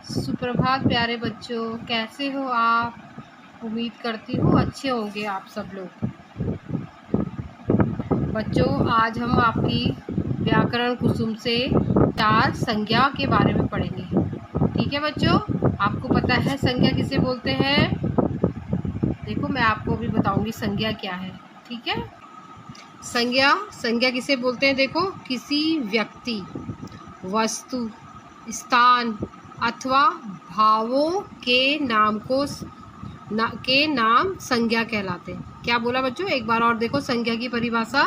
सुप्रभात प्यारे बच्चों, कैसे हो आप। उम्मीद करती हूँ अच्छे होंगे आप सब लोग। बच्चों, आज हम आपकी व्याकरण कुसुम से 4 संज्ञा के बारे में पढ़ेंगे। ठीक है बच्चों, आपको पता है संज्ञा किसे बोलते हैं? देखो, मैं आपको अभी बताऊंगी संज्ञा क्या है। ठीक है, संज्ञा किसे बोलते हैं? देखो, किसी व्यक्ति, वस्तु, स्थान अथवा भावों के नाम के नाम संज्ञा कहलाते हैं। क्या बोला बच्चों? एक बार और देखो संज्ञा की परिभाषा।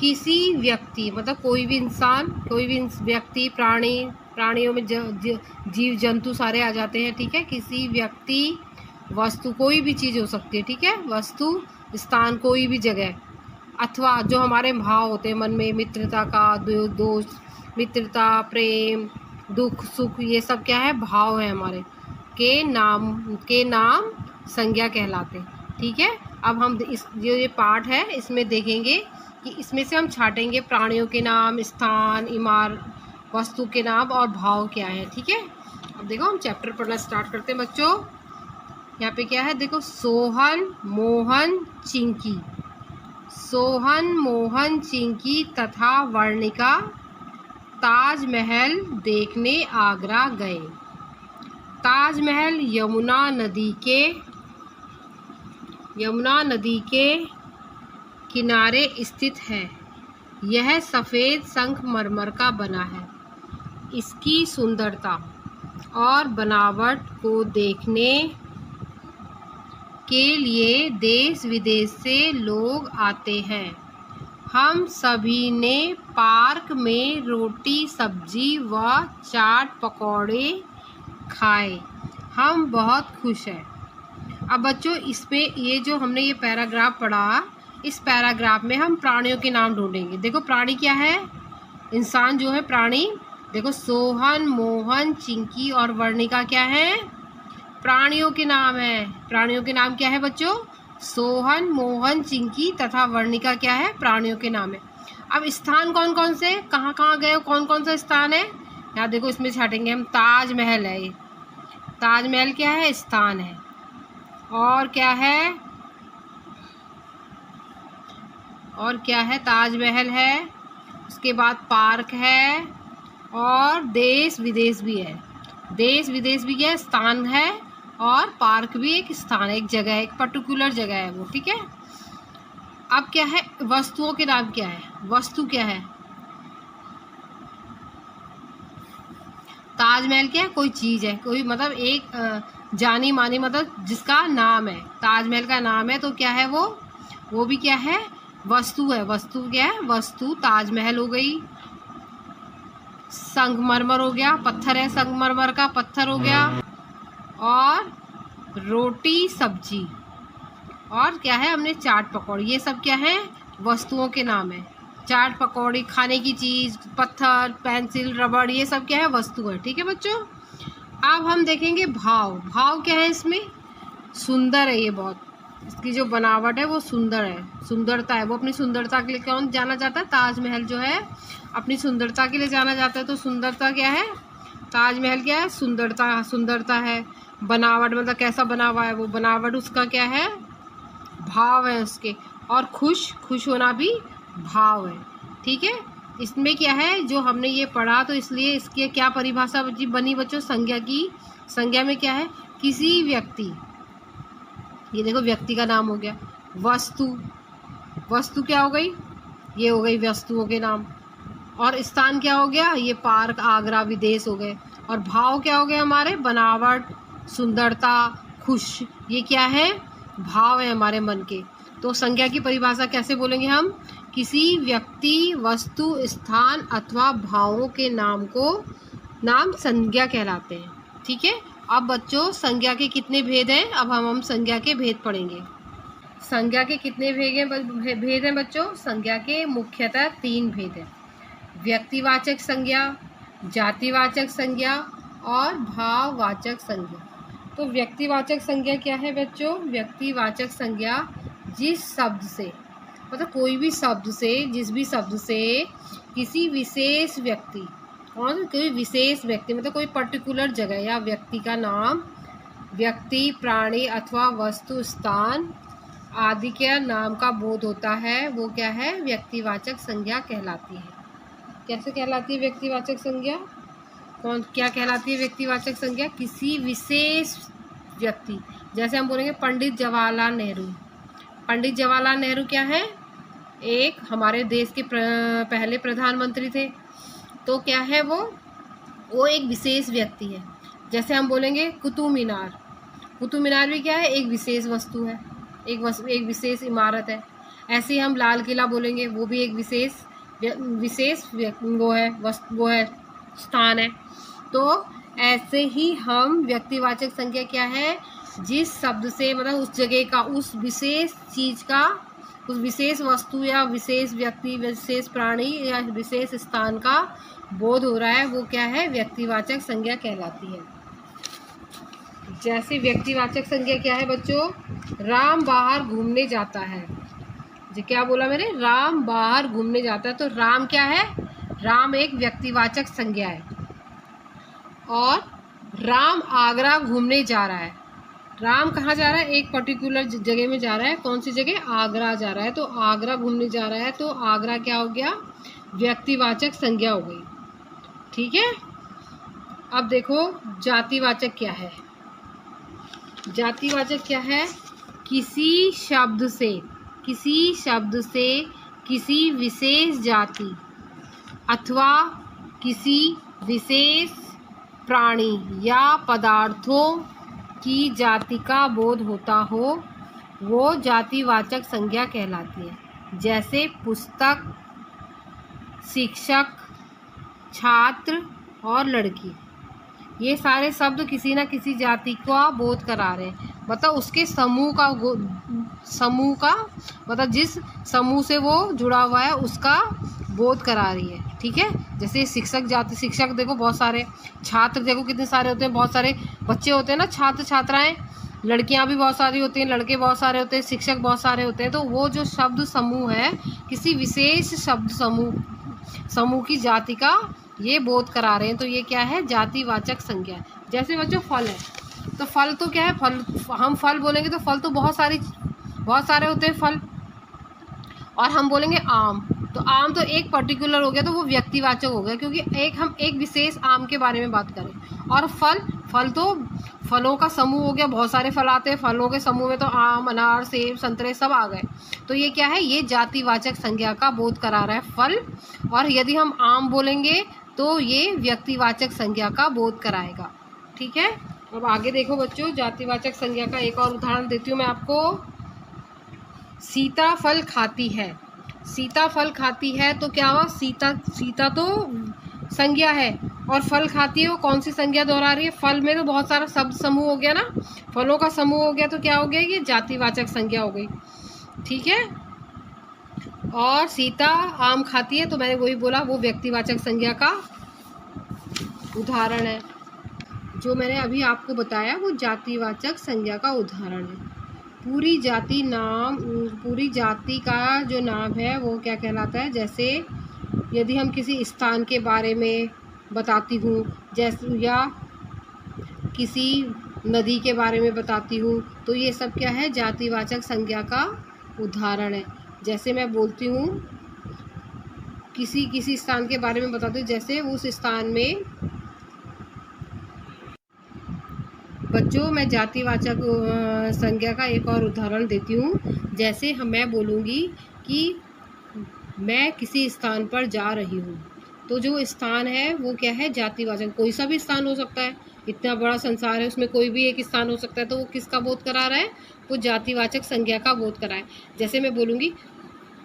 किसी व्यक्ति मतलब कोई भी इंसान, कोई भी व्यक्ति, प्राणियों में जीव जंतु सारे आ जाते हैं। ठीक है, किसी व्यक्ति, वस्तु, कोई भी चीज़ हो सकती है। ठीक है, वस्तु, स्थान, कोई भी जगह, अथवा जो हमारे भाव होते हैं मन में, मित्रता का, दोस्त, मित्रता, प्रेम, दुख, सुख, ये सब क्या है? भाव है हमारे, के नाम संज्ञा कहलाते हैं। ठीक है, अब हम ये पाठ है इसमें देखेंगे कि इसमें से हम छाटेंगे प्राणियों के नाम, स्थान, वस्तु के नाम और भाव क्या है। ठीक है, अब देखो हम चैप्टर पढ़ना स्टार्ट करते हैं बच्चों। यहाँ पे क्या है? देखो, सोहन, मोहन, चिंकी। सोहन, मोहन, चिंकी तथा वर्णिका ताजमहल देखने आगरा गए। ताजमहल यमुना नदी के किनारे स्थित है। यह सफ़ेद संगमरमर का बना है। इसकी सुंदरता और बनावट को देखने के लिए देश विदेश से लोग आते हैं। हम सभी ने पार्क में रोटी, सब्जी व चाट पकौड़े खाए। हम बहुत खुश हैं। अब बच्चों, इसमें ये जो हमने ये पैराग्राफ पढ़ा, इस पैराग्राफ में हम प्राणियों के नाम ढूंढेंगे। देखो, प्राणी क्या है? इंसान जो है प्राणी। देखो, सोहन, मोहन, चिंकी और वर्णिका क्या है? प्राणियों के नाम है। प्राणियों के नाम क्या है बच्चों? सोहन, मोहन, चिंकी तथा वर्णिका क्या है? प्राणियों के नाम है। अब स्थान कौन कौन से, कहाँ कहाँ गए, कौन कौन सा स्थान है? यहाँ देखो, इसमें छाटेंगे हम। ताजमहल है, ताजमहल क्या है? स्थान है। और क्या है? ताजमहल है। उसके बाद पार्क है और देश विदेश भी है। देश विदेश भी क्या है? स्थान है। और पार्क भी एक स्थान है, एक जगह है, एक पर्टिकुलर जगह है वो। ठीक है, अब क्या है? वस्तुओं के नाम क्या है? वस्तु क्या है? ताजमहल क्या है? कोई चीज है, कोई मतलब एक जानी मानी, मतलब जिसका नाम है, ताजमहल का नाम है, तो क्या है वो भी क्या है? वस्तु है। वस्तु क्या है? वस्तु। ताजमहल हो गई। संगमरमर हो गया, पत्थर है, संगमरमर का पत्थर हो गया। और रोटी, सब्जी, और क्या है? हमने चाट पकौड़ी, ये सब क्या है? वस्तुओं के नाम है। चाट पकौड़ी, खाने की चीज़, पत्थर, पेंसिल, रबड़, ये सब क्या है? वस्तु है। ठीक है बच्चों, अब हम देखेंगे भाव। भाव क्या है इसमें? सुंदर है ये बहुत, इसकी जो बनावट है वो सुंदर है, सुंदरता है। वो अपनी सुंदरता के लिए कौन जाना जाता है? ताजमहल जो है अपनी सुंदरता के लिए जाना जाता है। तो सुंदरता क्या है? ताजमहल क्या है? सुंदरता है। बनावट मतलब कैसा बना हुआ है वो, बनावट उसका क्या है? भाव है उसके। और खुश होना भी भाव है। ठीक है, इसमें क्या है जो हमने ये पढ़ा, तो इसलिए इसकी क्या परिभाषा बनी बच्चों? संज्ञा की। संज्ञा में क्या है? किसी व्यक्ति, ये देखो व्यक्ति का नाम हो गया। वस्तु क्या हो गई? ये हो गई वस्तुओं के नाम। और स्थान क्या हो गया? ये पार्क, आगरा, विदेश हो गए। और भाव क्या हो गए हमारे? बनावट, सुंदरता, खुश, ये क्या है? भाव है हमारे मन के। तो संज्ञा की परिभाषा कैसे बोलेंगे हम? किसी व्यक्ति, वस्तु, स्थान अथवा भावों के नाम संज्ञा कहलाते हैं। ठीक है, अब बच्चों संज्ञा के कितने भेद हैं? अब हम संज्ञा के भेद पढ़ेंगे। संज्ञा के कितने भेद हैं बच्चों? संज्ञा के मुख्यतः 3 भेद हैं। व्यक्तिवाचक संज्ञा, जातिवाचक संज्ञा और भाववाचक संज्ञा। तो व्यक्तिवाचक संज्ञा क्या है बच्चों? व्यक्तिवाचक संज्ञा जिस शब्द से, मतलब कोई भी शब्द से, जिस भी शब्द से किसी विशेष व्यक्ति, और कोई विशेष व्यक्ति मतलब कोई पर्टिकुलर जगह या व्यक्ति का नाम, व्यक्ति, प्राणी अथवा वस्तु, स्थान आदि के नाम का बोध होता है, वो क्या है, व्यक्तिवाचक संज्ञा कहलाती है। कैसे कहलाती है व्यक्तिवाचक संज्ञा? क्या कहलाती है व्यक्तिवाचक संज्ञा? किसी विशेष व्यक्ति, जैसे हम बोलेंगे पंडित जवाहरलाल नेहरू। पंडित जवाहरलाल नेहरू क्या है? एक हमारे देश के पहले प्रधानमंत्री थे। तो क्या है वो एक विशेष व्यक्ति है। जैसे हम बोलेंगे कुतुब मीनार। कुतुब मीनार भी क्या है? एक विशेष वस्तु है, एक विशेष इमारत है। ऐसे ही हम लाल किला बोलेंगे, वो भी एक विशेष वो है स्थान है। तो ऐसे ही हम व्यक्तिवाचक संज्ञा क्या है? जिस शब्द से मतलब उस जगह का, उस विशेष चीज का, उस विशेष वस्तु या विशेष व्यक्ति, विशेष प्राणी या विशेष स्थान का बोध हो रहा है, वो क्या है? व्यक्तिवाचक संज्ञा कहलाती है। जैसे व्यक्तिवाचक संज्ञा क्या है बच्चों? राम बाहर घूमने जाता है। जी क्या बोला मैंने? राम बाहर घूमने जाता है। तो राम क्या है? राम एक व्यक्तिवाचक संज्ञा है। और राम आगरा घूमने जा रहा है। राम कहाँ जा रहा है? एक पर्टिकुलर जगह में जा रहा है। कौन सी जगह? आगरा जा रहा है। तो आगरा घूमने जा रहा है, तो आगरा क्या हो गया? व्यक्तिवाचक संज्ञा हो गई। ठीक है। अब देखो जातिवाचक क्या है। जातिवाचक क्या है? किसी शब्द से किसी विशेष जाति अथवा किसी विशेष प्राणी या पदार्थों की जाति का बोध होता हो, वो जातिवाचक संज्ञा कहलाती है। जैसे पुस्तक, शिक्षक, छात्र और लड़की, ये सारे शब्द किसी न किसी जाति का बोध करा रहे हैं। मतलब उसके समूह का मतलब जिस समूह से वो जुड़ा हुआ है उसका बोध करा रही है। ठीक है। जैसे शिक्षक जाति, शिक्षक देखो बहुत सारे, छात्र देखो कितने सारे होते हैं, बहुत सारे बच्चे होते हैं ना, छात्र छात्राएं, लड़कियां भी बहुत सारी होती हैं, लड़के बहुत सारे होते हैं, शिक्षक बहुत सारे होते हैं। तो वो जो शब्द समूह है, किसी विशेष शब्द समूह की जाति का ये बोध करा रहे हैं। तो ये क्या है? जातिवाचक संज्ञा। जैसे बच्चों फल है, तो फल तो क्या है? फल, हम फल बोलेंगे तो फल तो बहुत सारे होते हैं फल। और हम बोलेंगे आम, तो आम तो एक पर्टिकुलर हो गया, तो वो व्यक्तिवाचक हो गया, क्योंकि हम एक विशेष आम के बारे में बात करें। और फल तो फलों का समूह हो गया, बहुत सारे फल आते हैं, फलों के समूह में तो आम, अनार, सेब, संतरे सब आ गए। तो ये क्या है? ये जातिवाचक संज्ञा का बोध करा रहा है फल। और यदि हम आम बोलेंगे तो ये व्यक्तिवाचक संज्ञा का बोध कराएगा। ठीक है। अब आगे देखो बच्चों, जातिवाचक संज्ञा का एक और उदाहरण देती हूँ मैं आपको। सीता फल खाती है। सीता फल खाती है तो क्या हुआ? सीता तो संज्ञा है, और फल खाती है, वो कौन सी संज्ञा दोहरा रही है? फल में तो बहुत सारा शब्द समूह हो गया ना, फलों का समूह हो गया, तो क्या हो गया? ये जातिवाचक संज्ञा हो गई। ठीक है। और सीता आम खाती है, तो मैंने वही बोला, वो व्यक्तिवाचक संज्ञा का उदाहरण है। जो मैंने अभी आपको बताया वो जातिवाचक संज्ञा का उदाहरण है। पूरी जाति का जो नाम है वो क्या कहलाता है? जैसे यदि हम किसी स्थान के बारे में बताती हूँ, जैसे या किसी नदी के बारे में बताती हूँ, तो ये सब क्या है? जातिवाचक संज्ञा का उदाहरण है। जैसे मैं बोलती हूँ किसी स्थान के बारे में बताती हूँ, जैसे उस स्थान में, बच्चों मैं जातिवाचक संज्ञा का एक और उदाहरण देती हूँ। जैसे मैं बोलूँगी कि मैं किसी स्थान पर जा रही हूँ, तो जो स्थान है वो क्या है? जातिवाचक। कोई सा भी स्थान हो सकता है, इतना बड़ा संसार है, उसमें कोई भी एक स्थान हो सकता है, तो वो किसका बोध करा रहा है? वो जातिवाचक संज्ञा का बोध करा है। जैसे मैं बोलूँगी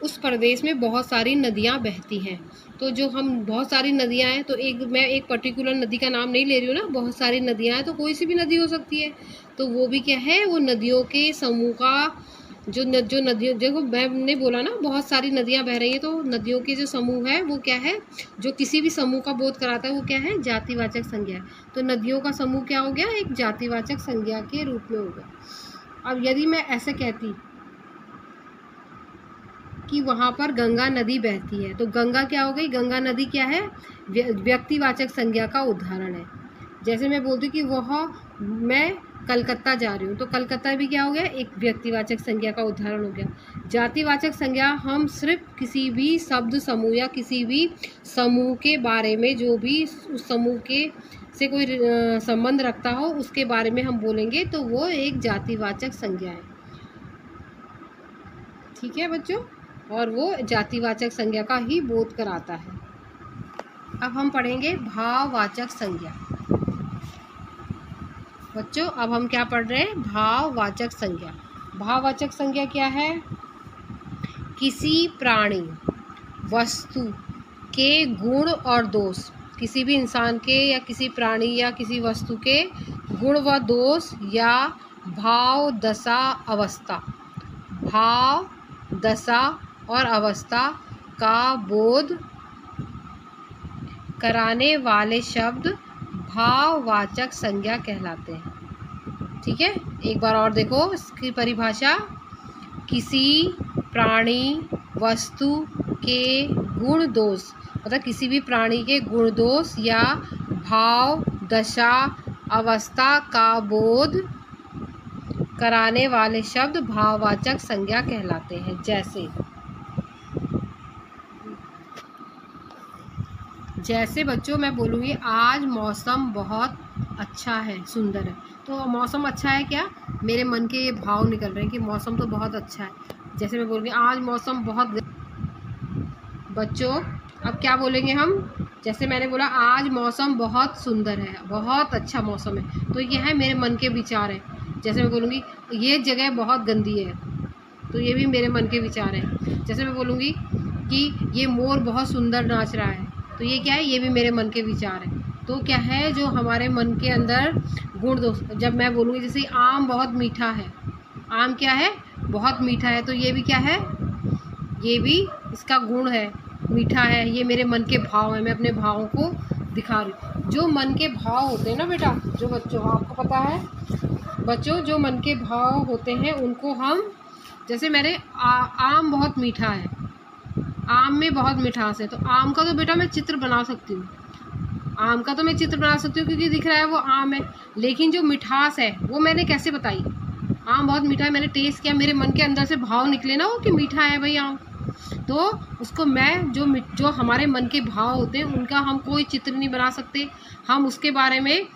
उस प्रदेश में बहुत सारी नदियाँ बहती हैं, तो जो हम बहुत सारी नदियाँ हैं, तो मैं एक पर्टिकुलर नदी का नाम नहीं ले रही हूँ ना, बहुत सारी नदियाँ हैं, तो कोई सी भी नदी हो सकती है। तो वो भी क्या है? वो नदियों के समूह का जो नदियों, देखो मैंने बोला ना बहुत सारी नदियाँ बह रही है, तो नदियों के जो समूह है वो क्या है? जो किसी भी समूह का बोध कराता है वो क्या है? जातिवाचक संज्ञा है। तो नदियों का समूह क्या हो गया? एक जातिवाचक संज्ञा के रूप में हो गया। अब यदि मैं ऐसे कहती कि वहाँ पर गंगा नदी बहती है, तो गंगा क्या हो गई? गंगा नदी क्या है? व्यक्तिवाचक संज्ञा का उदाहरण है। जैसे मैं बोलती हूँ कि मैं कलकत्ता जा रही हूँ, तो कलकत्ता भी क्या हो गया, एक व्यक्तिवाचक संज्ञा का उदाहरण हो गया। जातिवाचक संज्ञा हम सिर्फ किसी भी शब्द समूह या किसी भी समूह के बारे में, जो भी उस समूह के से कोई संबंध रखता हो उसके बारे में हम बोलेंगे, तो वो एक जातिवाचक संज्ञा है। ठीक है बच्चों, और वो जातिवाचक संज्ञा का ही बोध कराता है। अब हम पढ़ेंगे भाववाचक संज्ञा। बच्चों अब हम क्या पढ़ रहे हैं, भाववाचक संज्ञा। भाववाचक संज्ञा क्या है, किसी प्राणी, वस्तु के गुण और दोष, किसी भी इंसान के या किसी प्राणी या किसी वस्तु के गुण व दोष या भाव, दशा, अवस्था, भाव, दशा और अवस्था का बोध कराने वाले शब्द भाववाचक संज्ञा कहलाते हैं। ठीक है, एक बार और देखो इसकी परिभाषा, किसी प्राणी, वस्तु के गुण दोष, मतलब किसी भी प्राणी के गुण दोष या भाव, दशा, अवस्था का बोध कराने वाले शब्द भाववाचक संज्ञा कहलाते हैं। जैसे बच्चों मैं बोलूँगी आज मौसम बहुत अच्छा है, सुंदर है, तो मौसम अच्छा है क्या, मेरे मन के ये भाव निकल रहे हैं कि मौसम तो बहुत अच्छा है। जैसे मैं बोलूँगी आज मौसम बहुत, बच्चों अब क्या बोलेंगे हम, जैसे मैंने बोला आज मौसम बहुत सुंदर है, बहुत अच्छा मौसम है, तो ये है मेरे मन के विचार हैं। जैसे मैं बोलूँगी ये जगह बहुत गंदी है, तो ये भी मेरे मन के विचार हैं। जैसे मैं बोलूँगी कि ये मोर बहुत सुंदर नाच रहा है, तो ये क्या है, ये भी मेरे मन के विचार हैं। तो क्या है, जो हमारे मन के अंदर गुण दोष, जब मैं बोलूँगी जैसे आम बहुत मीठा है, आम क्या है, बहुत मीठा है, तो ये भी क्या है, ये भी इसका गुण है, मीठा है, ये मेरे मन के भाव हैं, मैं अपने भावों को दिखा रही हूँ। जो मन के भाव होते हैं ना बेटा, जो बच्चों आपको पता है, बच्चों जो मन के भाव होते हैं उनको हम, जैसे मेरे आम बहुत मीठा है, आम में बहुत मिठास है, तो आम का तो बेटा मैं चित्र बना सकती हूँ, आम का तो मैं चित्र बना सकती हूँ क्योंकि दिख रहा है वो आम है, लेकिन जो मिठास है वो मैंने कैसे बताई, आम बहुत मीठा है, मैंने टेस्ट किया, मेरे मन के अंदर से भाव निकले ना वो कि मीठा है भाई आम, तो उसको मैं जो हमारे मन के भाव होते हैं उनका हम कोई चित्र नहीं बना सकते, हम उसके बारे में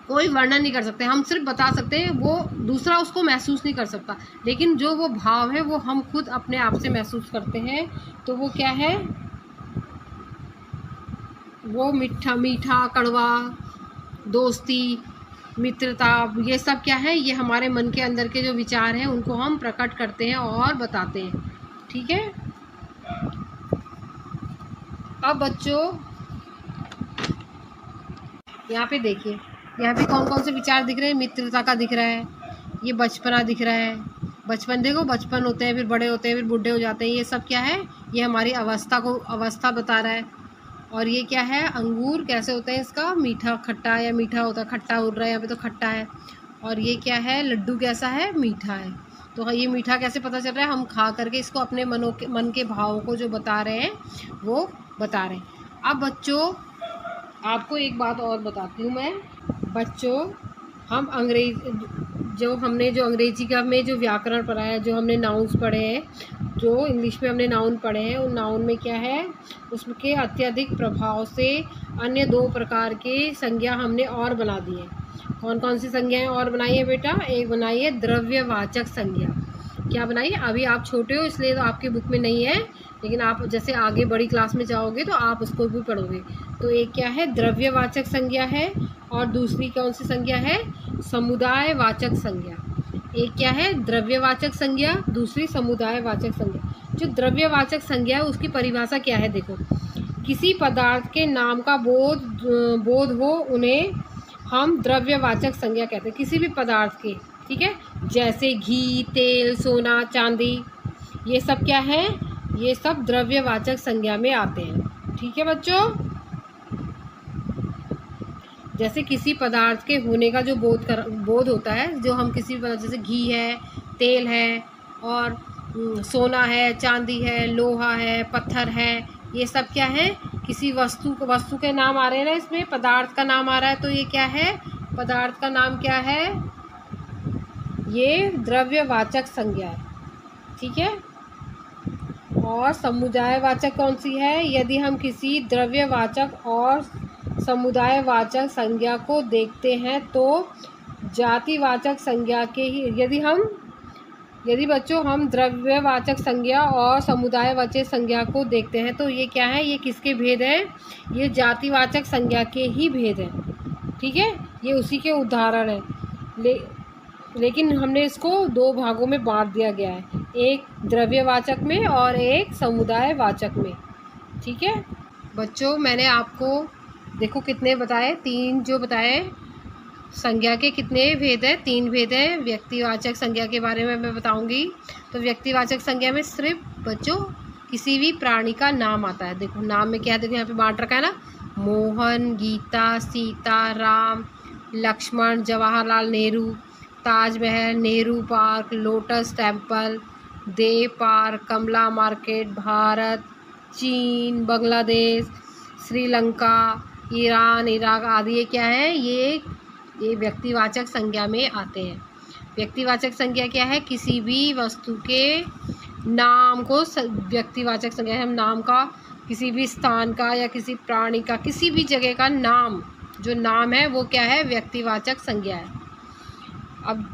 कोई वर्णन नहीं कर सकते, हम सिर्फ बता सकते हैं, वो दूसरा उसको महसूस नहीं कर सकता, लेकिन जो वो भाव है वो हम खुद अपने आप से महसूस करते हैं। तो वो क्या है, वो मीठा मीठा, कड़वा, दोस्ती, मित्रता, ये सब क्या है, ये हमारे मन के अंदर के जो विचार हैं उनको हम प्रकट करते हैं और बताते हैं। ठीक है, अब बच्चों यहाँ पे देखिए, यहाँ पे कौन कौन से विचार दिख रहे हैं, मित्रता का दिख रहा है, ये बचपना दिख रहा है, बचपन देखो, बचपन होते हैं, फिर बड़े होते हैं, फिर बूढ़े हो जाते हैं, ये सब क्या है, ये हमारी अवस्था बता रहा है। और ये क्या है, अंगूर कैसे होते हैं, इसका मीठा खट्टा या मीठा होता है, खट्टा उड़ रहा है यहाँ पे तो खट्टा है। और ये क्या है, लड्डू कैसा है, मीठा है। तो ये मीठा कैसे पता चल रहा है, हम खा करके इसको अपने मन के भावों को जो बता रहे हैं वो बता रहे हैं। अब बच्चों आपको एक बात और बताती हूँ मैं, बच्चों हम जो अंग्रेजी का में जो व्याकरण पढ़ा है, जो हमने नाउन्स पढ़े हैं, जो इंग्लिश में हमने नाउन पढ़े हैं, उन नाउन में क्या है, उसके अत्यधिक प्रभाव से अन्य 2 प्रकार के संज्ञा हमने और बना दी हैं। कौन कौन सी संज्ञाएं और बनाई है बेटा, एक बनाई है द्रव्यवाचक संज्ञा। क्या बनाई है, अभी आप छोटे हो इसलिए तो आपकी बुक में नहीं है, लेकिन आप जैसे आगे बड़ी क्लास में जाओगे तो आप उसको भी पढ़ोगे। तो एक क्या है, द्रव्यवाचक संज्ञा है, और दूसरी कौन सी संज्ञा है, समुदायवाचक संज्ञा। एक क्या है, द्रव्यवाचक संज्ञा, दूसरी समुदायवाचक संज्ञा। जो द्रव्यवाचक संज्ञा है उसकी परिभाषा क्या है, देखो, किसी पदार्थ के नाम का बोध हो उन्हें हम द्रव्यवाचक संज्ञा कहते हैं, किसी भी पदार्थ के। ठीक है, जैसे घी, तेल, सोना, चांदी, ये सब क्या है, ये सब द्रव्यवाचक संज्ञा में आते हैं। ठीक है बच्चों, जैसे किसी पदार्थ के होने का जो बोध होता है, जो हम किसी पदार्थ, जैसे घी है, तेल है, और सोना है, चांदी है, लोहा है, पत्थर है, ये सब क्या है, किसी वस्तु के नाम आ रहे हैं ना, इसमें पदार्थ का नाम आ रहा है, तो ये क्या है, पदार्थ का नाम क्या है, ये द्रव्यवाचक संज्ञा है। ठीक है। और समुदायवाचक कौन सी है, यदि हम किसी द्रव्यवाचक और समुदायवाचक संज्ञा को देखते हैं तो जातिवाचक संज्ञा के ही, यदि बच्चों हम द्रव्यवाचक संज्ञा और समुदायवाचक संज्ञा को देखते हैं तो ये क्या है, ये किसके भेद हैं, ये जातिवाचक संज्ञा के ही भेद हैं। ठीक है, ये उसी के उदाहरण हैं। लेकिन हमने इसको दो भागों में बांट दिया गया है, एक द्रव्यवाचक में और एक समुदायवाचक में। ठीक है बच्चों, मैंने आपको देखो कितने बताए, 3 जो बताए, संज्ञा के कितने भेद है, 3 भेद है। व्यक्तिवाचक संज्ञा के बारे में मैं बताऊंगी। तो व्यक्तिवाचक संज्ञा में सिर्फ बच्चों किसी भी प्राणी का नाम आता है। देखो नाम में क्या है, देखो यहाँ पे बांट रखा है ना, Mohan, Geeta, Sita, Ram, Lakshman, Jawaharlal Nehru, Taj Mahal, Nehru park, lotus temple, Dev park, Kamla market, Bharat, चीन, बांग्लादेश, श्रीलंका, ईरान, इराक आदि। ये क्या है, ये व्यक्तिवाचक संज्ञा में आते हैं। व्यक्तिवाचक संज्ञा क्या है, किसी भी वस्तु के नाम को व्यक्तिवाचक संज्ञा है। हम नाम का, किसी भी स्थान का या किसी प्राणी का, किसी भी जगह का नाम, जो नाम है वो क्या है, व्यक्तिवाचक संज्ञा है। अब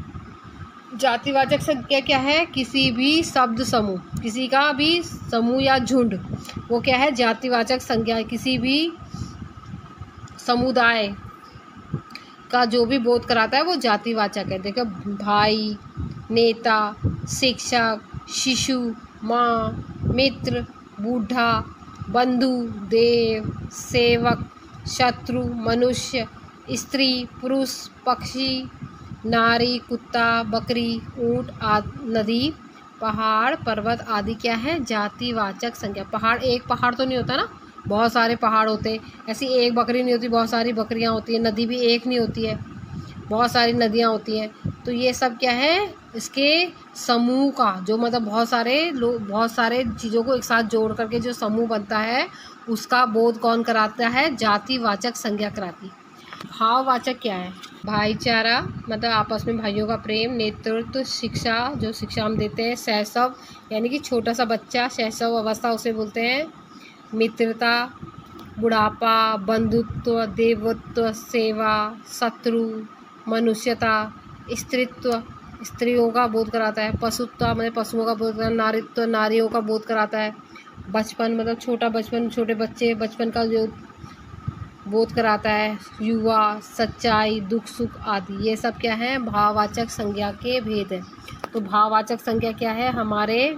जातिवाचक संज्ञा क्या है, किसी भी शब्द समूह, किसी का भी समूह या झुंड, वो क्या है, जातिवाचक संज्ञा है। किसी भी समुदाय का जो भी बोध कराता है वो जातिवाचक है। देखो भाई, नेता, शिक्षक, शिशु, माँ, मित्र, बूढ़ा, बंधु, देव, सेवक, शत्रु, मनुष्य, स्त्री, पुरुष, पक्षी, नारी, कुत्ता, बकरी, ऊंट, नदी, पहाड़, पर्वत आदि क्या है, जातिवाचक संज्ञा। पहाड़, एक पहाड़ तो नहीं होता ना, बहुत सारे पहाड़ होते हैं। ऐसी एक बकरी नहीं होती, बहुत सारी बकरियां होती हैं। नदी भी एक नहीं होती है, बहुत सारी नदियां होती हैं। तो ये सब क्या है, इसके समूह का, जो मतलब बहुत सारे चीज़ों को एक साथ जोड़ करके जो समूह बनता है, उसका बोध कौन कराता है, जातिवाचक संज्ञा कराती। भाववाचक क्या है, भाईचारा, मतलब आपस में भाइयों का प्रेम, नेतृत्व, शिक्षा, जो शिक्षा हम देते हैं, शैशव यानी कि छोटा सा बच्चा, शैशव अवस्था उसे बोलते हैं, मित्रता, बुढ़ापा, बंधुत्व, देवत्व, सेवा, शत्रु, मनुष्यता, स्त्रीत्व, स्त्रियों का बोध कराता है, पशुत्व मतलब पशुओं का बोध कराता है, नारीत्व, नारियों का बोध कराता है, बचपन मतलब छोटा बचपन, छोटे बच्चे, बचपन का जो बोध कराता है, युवा, सच्चाई, दुख सुख आदि। ये सब क्या है, भाववाचक संज्ञा के भेद है। तो भाववाचक संज्ञा क्या है, हमारे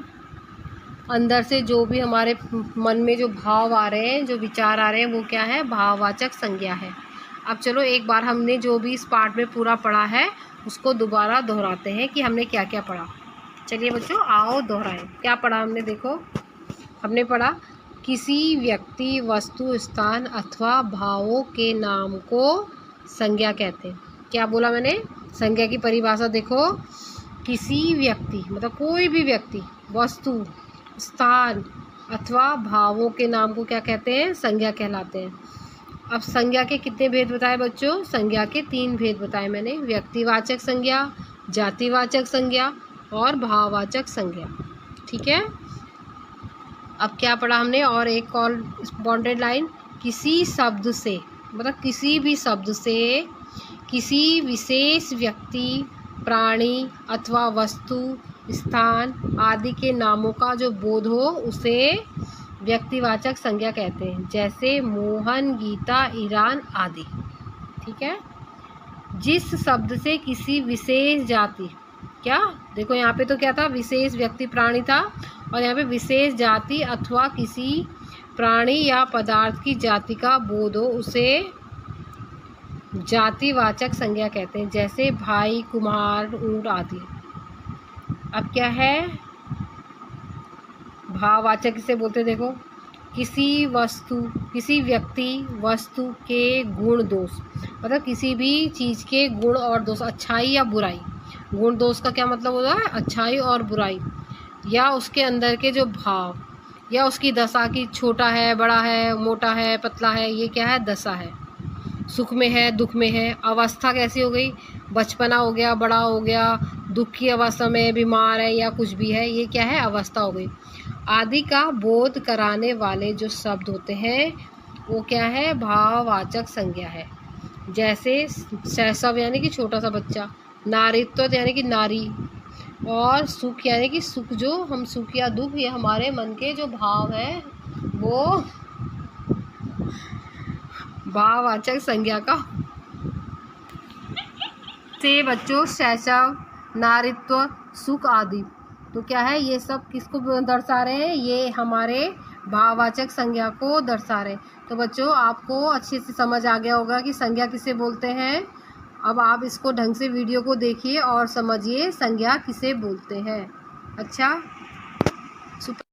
अंदर से जो भी हमारे मन में जो भाव आ रहे हैं, जो विचार आ रहे हैं, वो क्या है, भाववाचक संज्ञा है। अब चलो एक बार हमने जो भी इस पार्ट में पूरा पढ़ा है उसको दोबारा दोहराते हैं कि हमने क्या क्या पढ़ा। चलिए बच्चों आओ दोहराएं। क्या पढ़ा हमने, देखो हमने पढ़ा किसी व्यक्ति, वस्तु, स्थान अथवा भावों के नाम को संज्ञा कहते हैं। क्या बोला मैंने, संज्ञा की परिभाषा देखो, किसी व्यक्ति मतलब कोई भी व्यक्ति, वस्तु, स्थान अथवा भावों के नाम को क्या कहते हैं, संज्ञा कहलाते हैं। अब संज्ञा के कितने भेद बताए बच्चों, संज्ञा के 3 भेद बताए मैंने, व्यक्तिवाचक संज्ञा, जातिवाचक संज्ञा और भाववाचक संज्ञा। ठीक है, अब क्या पढ़ा हमने, और एक और बॉन्डेड लाइन, किसी शब्द से मतलब किसी भी शब्द से किसी विशेष व्यक्ति, प्राणी अथवा वस्तु, स्थान आदि के नामों का जो बोध हो उसे व्यक्तिवाचक संज्ञा कहते हैं, जैसे मोहन, गीता, ईरान आदि। ठीक है, जिस शब्द से किसी विशेष जाति, क्या देखो यहाँ पे तो क्या था, विशेष व्यक्ति प्राणी था, और यहाँ पे विशेष जाति अथवा किसी प्राणी या पदार्थ की जाति का बोध हो उसे जातिवाचक संज्ञा कहते हैं, जैसे भाई, कुम्हार, ऊंट आदि। अब क्या है, भाववाचक किसे बोलते हैं, देखो किसी वस्तु, किसी व्यक्ति, वस्तु के गुण दोष, मतलब किसी भी चीज़ के गुण और दोष, अच्छाई या बुराई। गुण दोष का क्या मतलब होता है, अच्छाई और बुराई, या उसके अंदर के जो भाव, या उसकी दशा की छोटा है, बड़ा है, मोटा है, पतला है, ये क्या है? दशा है। सुख में है, दुख में है। अवस्था कैसी हो गई? बचपना हो गया, बड़ा हो गया, दुख की अवस्था में, बीमार है या कुछ भी है, ये क्या है? अवस्था हो गई। आदि का बोध कराने वाले जो शब्द होते हैं वो क्या है? भाववाचक संज्ञा है। जैसे शैशव यानी कि छोटा सा बच्चा, नारीत्व यानी कि नारी, और सुख यानी कि सुख, जो हम सुख या दुख, ये हमारे मन के जो भाव हैं वो भाववाचक संज्ञा का से बच्चों शैशव, नारीत्व, सुख आदि, तो क्या है? ये सब किसको दर्शा रहे हैं? ये हमारे भाववाचक संज्ञा को दर्शा रहे हैं। तो बच्चों आपको अच्छे से समझ आ गया होगा कि संज्ञा किसे बोलते हैं। अब आप इसको ढंग से वीडियो को देखिए और समझिए संज्ञा किसे बोलते हैं। अच्छा।